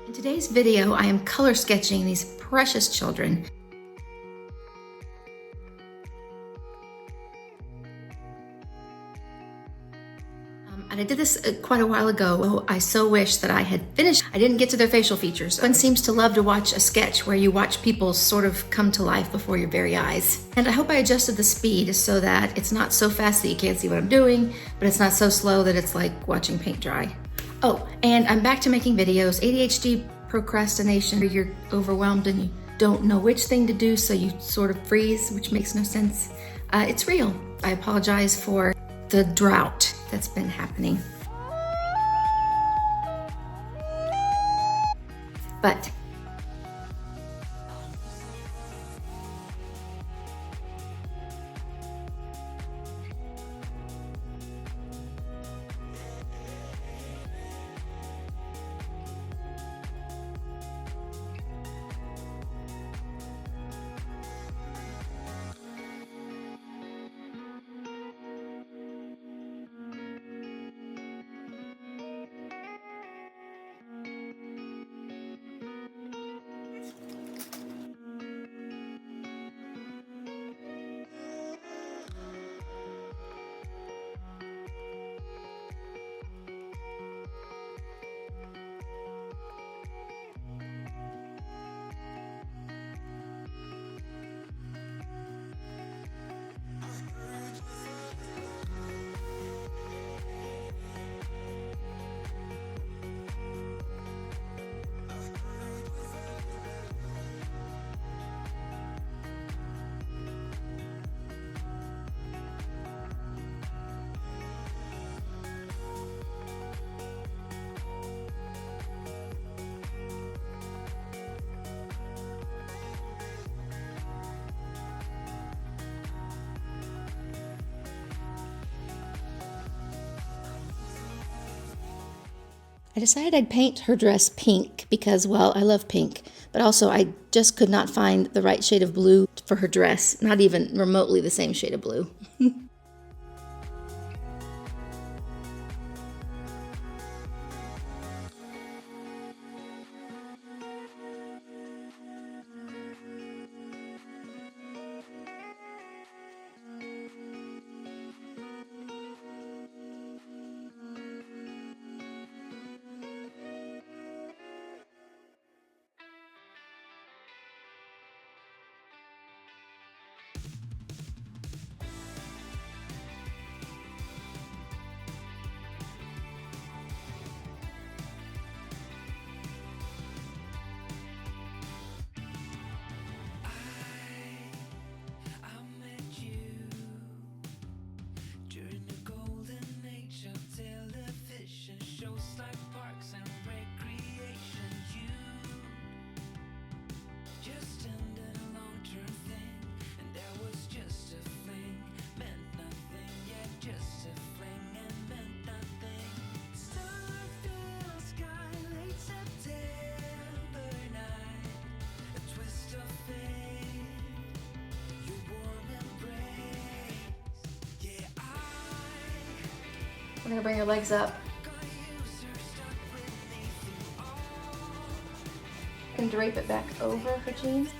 In today's video, I am color sketching these precious children. And I did this quite a while ago. I so wish that I had finished. I didn't get to their facial features. One seems to love to watch a sketch where you watch people sort of come to life before your very eyes. And I hope I adjusted the speed so that it's not so fast that you can't see what I'm doing, but it's not so slow that it's like watching paint dry. Oh, and I'm back to making videos. ADHD, procrastination, where you're overwhelmed and you don't know which thing to do, so you sort of freeze, which makes no sense. It's real. I apologize for the drought that's been happening. But I decided I'd paint her dress pink because, well, I love pink, but also I just could not find the right shade of blue for her dress, not even remotely the same shade of blue. We're gonna bring her legs up. And drape it back over her jeans.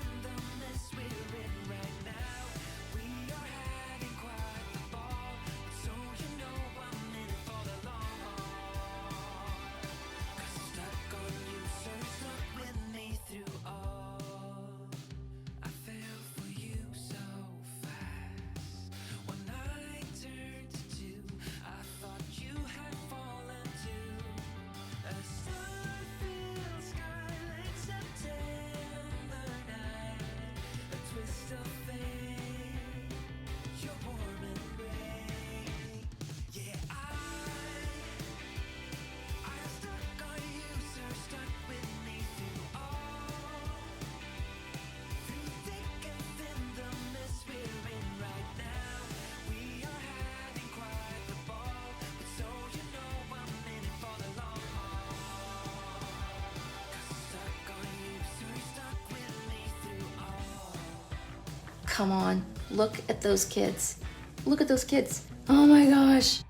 Come on, look at those kids. Look at those kids. Oh my gosh.